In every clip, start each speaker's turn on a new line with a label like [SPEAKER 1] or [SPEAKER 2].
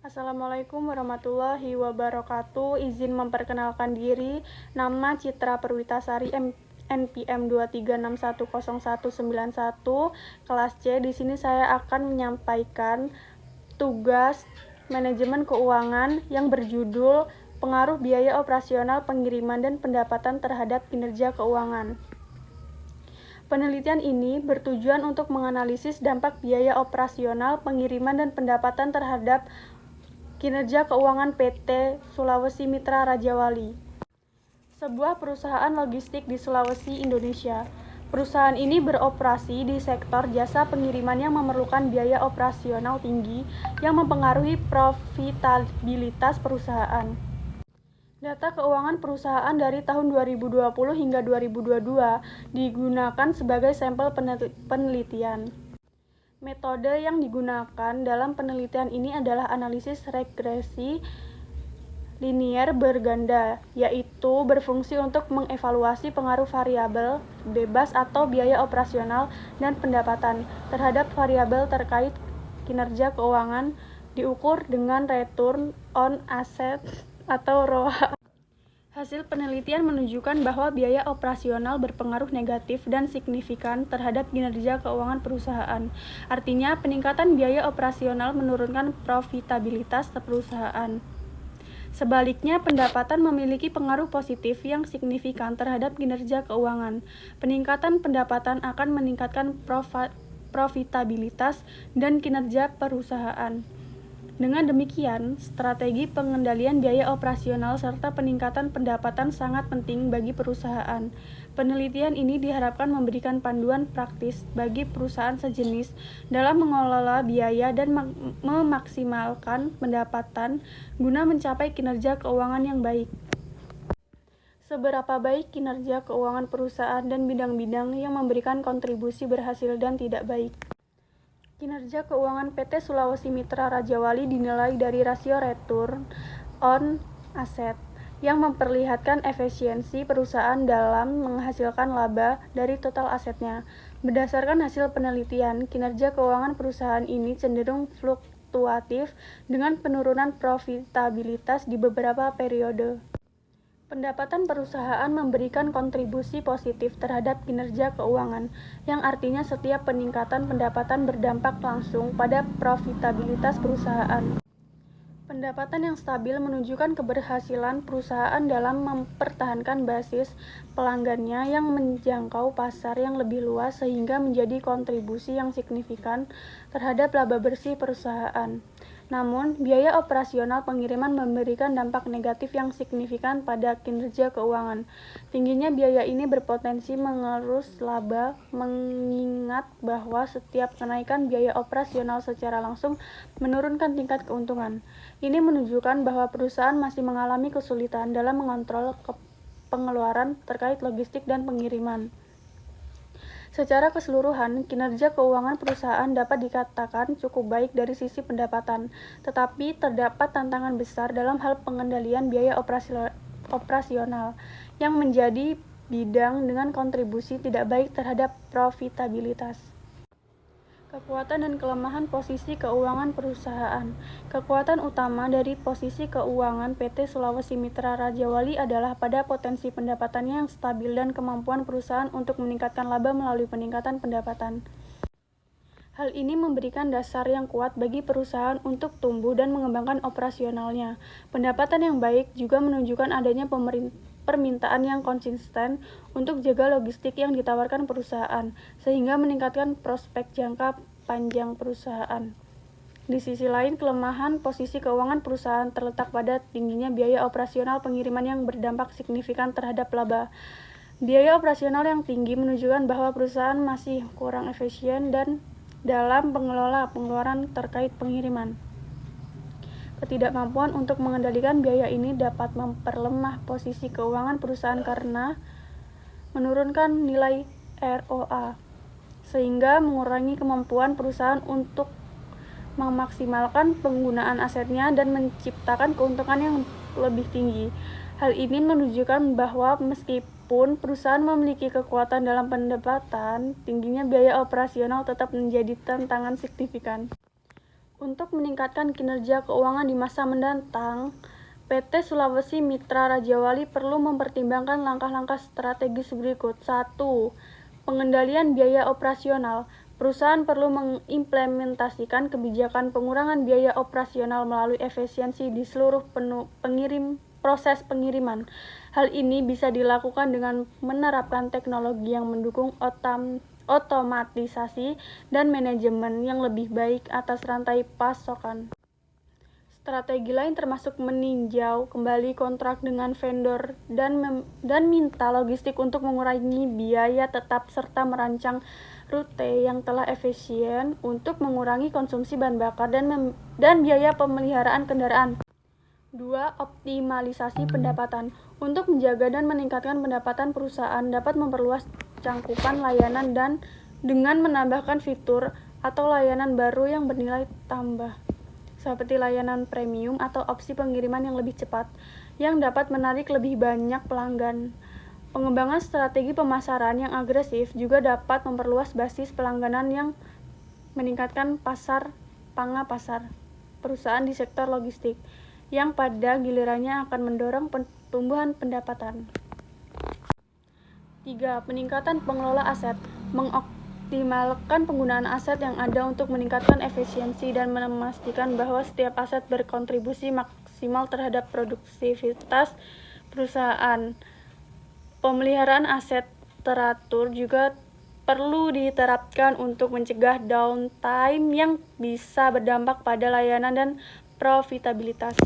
[SPEAKER 1] Assalamualaikum warahmatullahi wabarakatuh. Izin memperkenalkan diri. Nama Citra Perwitasari, NPM 236109191, kelas C. Di sini saya akan menyampaikan tugas manajemen keuangan yang berjudul Pengaruh Biaya Operasional Pengiriman dan Pendapatan Terhadap Kinerja Keuangan. Penelitian ini bertujuan untuk menganalisis dampak biaya operasional, pengiriman, dan pendapatan terhadap kinerja keuangan PT Sulawesi Mitra Rajawali, sebuah perusahaan logistik di Sulawesi, Indonesia. Perusahaan ini beroperasi di sektor jasa pengiriman yang memerlukan biaya operasional tinggi yang mempengaruhi profitabilitas perusahaan. Data keuangan perusahaan dari tahun 2020 hingga 2022 digunakan sebagai sampel penelitian. Metode yang digunakan dalam penelitian ini adalah analisis regresi linier berganda, yaitu berfungsi untuk mengevaluasi pengaruh variabel bebas atau biaya operasional dan pendapatan terhadap variabel terkait kinerja keuangan, diukur dengan return on assets atau ROA. Hasil penelitian menunjukkan bahwa biaya operasional berpengaruh negatif dan signifikan terhadap kinerja keuangan perusahaan. Artinya, peningkatan biaya operasional menurunkan profitabilitas perusahaan. Sebaliknya, pendapatan memiliki pengaruh positif yang signifikan terhadap kinerja keuangan. Peningkatan pendapatan akan meningkatkan profitabilitas dan kinerja perusahaan. Dengan demikian, strategi pengendalian biaya operasional serta peningkatan pendapatan sangat penting bagi perusahaan. Penelitian ini diharapkan memberikan panduan praktis bagi perusahaan sejenis dalam mengelola biaya dan memaksimalkan pendapatan guna mencapai kinerja keuangan yang baik. Seberapa baik kinerja keuangan perusahaan dan bidang-bidang yang memberikan kontribusi berhasil dan tidak baik. Kinerja keuangan PT Sulawesi Mitra Rajawali dinilai dari rasio return on asset yang memperlihatkan efisiensi perusahaan dalam menghasilkan laba dari total asetnya. Berdasarkan hasil penelitian, kinerja keuangan perusahaan ini cenderung fluktuatif dengan penurunan profitabilitas di beberapa periode. Pendapatan perusahaan memberikan kontribusi positif terhadap kinerja keuangan, yang artinya setiap peningkatan pendapatan berdampak langsung pada profitabilitas perusahaan. Pendapatan yang stabil menunjukkan keberhasilan perusahaan dalam mempertahankan basis pelanggannya yang menjangkau pasar yang lebih luas sehingga menjadi kontribusi yang signifikan terhadap laba bersih perusahaan. Namun, biaya operasional pengiriman memberikan dampak negatif yang signifikan pada kinerja keuangan. Tingginya biaya ini berpotensi mengerus laba, mengingat bahwa setiap kenaikan biaya operasional secara langsung menurunkan tingkat keuntungan. Ini menunjukkan bahwa perusahaan masih mengalami kesulitan dalam mengontrol pengeluaran terkait logistik dan pengiriman. Secara keseluruhan, kinerja keuangan perusahaan dapat dikatakan cukup baik dari sisi pendapatan, tetapi terdapat tantangan besar dalam hal pengendalian biaya operasional yang menjadi bidang dengan kontribusi tidak baik terhadap profitabilitas. Kekuatan dan kelemahan posisi keuangan perusahaan. Kekuatan utama dari posisi keuangan PT Sulawesi Mitra Rajawali adalah pada potensi pendapatannya yang stabil dan kemampuan perusahaan untuk meningkatkan laba melalui peningkatan pendapatan. Hal ini memberikan dasar yang kuat bagi perusahaan untuk tumbuh dan mengembangkan operasionalnya. Pendapatan yang baik juga menunjukkan adanya permintaan yang konsisten untuk jaga logistik yang ditawarkan perusahaan, sehingga meningkatkan prospek jangka panjang perusahaan. Di sisi lain, kelemahan posisi keuangan perusahaan terletak pada tingginya biaya operasional pengiriman yang berdampak signifikan terhadap laba. Biaya operasional yang tinggi menunjukkan bahwa perusahaan masih kurang efisien dan dalam mengelola pengeluaran terkait pengiriman. Ketidakmampuan untuk mengendalikan biaya ini dapat memperlemah posisi keuangan perusahaan karena menurunkan nilai ROA, sehingga mengurangi kemampuan perusahaan untuk memaksimalkan penggunaan asetnya dan menciptakan keuntungan yang lebih tinggi. Hal ini menunjukkan bahwa meskipun perusahaan memiliki kekuatan dalam pendapatan, tingginya biaya operasional tetap menjadi tantangan signifikan. Untuk meningkatkan kinerja keuangan di masa mendatang, PT Sulawesi Mitra Raja Wali perlu mempertimbangkan langkah-langkah strategis berikut. 1. Pengendalian biaya operasional. Perusahaan perlu mengimplementasikan kebijakan pengurangan biaya operasional melalui efisiensi di seluruh proses pengiriman. Hal ini bisa dilakukan dengan menerapkan teknologi yang mendukung otomatisasi dan manajemen yang lebih baik atas rantai pasokan. Strategi lain termasuk meninjau kembali kontrak dengan vendor dan minta logistik untuk mengurangi biaya tetap serta merancang rute yang telah efisien untuk mengurangi konsumsi bahan bakar dan biaya pemeliharaan kendaraan. 2. Optimalisasi pendapatan. Untuk menjaga dan meningkatkan pendapatan, perusahaan dapat memperluas cangkupan layanan dan dengan menambahkan fitur atau layanan baru yang bernilai tambah, seperti layanan premium atau opsi pengiriman yang lebih cepat, yang dapat menarik lebih banyak pelanggan. Pengembangan strategi pemasaran yang agresif juga dapat memperluas basis pelangganan yang meningkatkan pasar perusahaan di sektor logistik, yang pada gilirannya akan mendorong pertumbuhan pendapatan. 3. Peningkatan pengelola aset. Mengoptimalkan penggunaan aset yang ada untuk meningkatkan efisiensi dan memastikan bahwa setiap aset berkontribusi maksimal terhadap produktivitas perusahaan. Pemeliharaan aset teratur juga perlu diterapkan untuk mencegah downtime yang bisa berdampak pada layanan dan profitabilitas.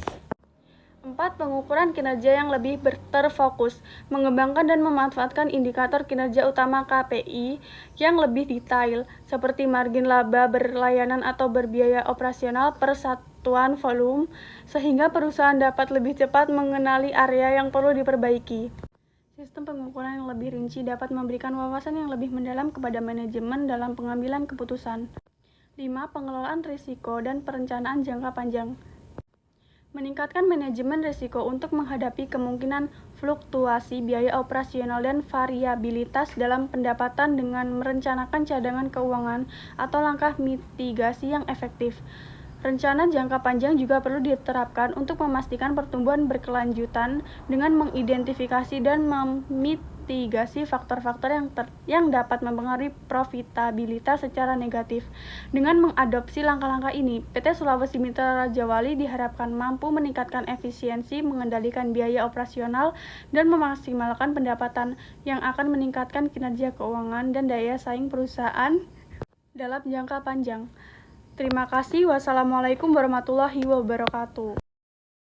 [SPEAKER 1] 4. Pengukuran kinerja yang lebih terfokus. Mengembangkan dan memanfaatkan indikator kinerja utama KPI yang lebih detail, seperti margin laba berlayanan atau berbiaya operasional per satuan volume, sehingga perusahaan dapat lebih cepat mengenali area yang perlu diperbaiki. Sistem pengukuran yang lebih rinci dapat memberikan wawasan yang lebih mendalam kepada manajemen dalam pengambilan keputusan. 5. Pengelolaan risiko dan perencanaan jangka panjang. Meningkatkan manajemen risiko untuk menghadapi kemungkinan fluktuasi biaya operasional dan variabilitas dalam pendapatan dengan merencanakan cadangan keuangan atau langkah mitigasi yang efektif. Rencana jangka panjang juga perlu diterapkan untuk memastikan pertumbuhan berkelanjutan dengan mengidentifikasi dan memitigasi faktor-faktor yang dapat mempengaruhi profitabilitas secara negatif. Dengan mengadopsi langkah-langkah ini, PT Sulawesi Mitra Raja Wali diharapkan mampu meningkatkan efisiensi, mengendalikan biaya operasional, dan memaksimalkan pendapatan yang akan meningkatkan kinerja keuangan dan daya saing perusahaan dalam jangka panjang. Terima kasih. Wassalamualaikum warahmatullahi wabarakatuh.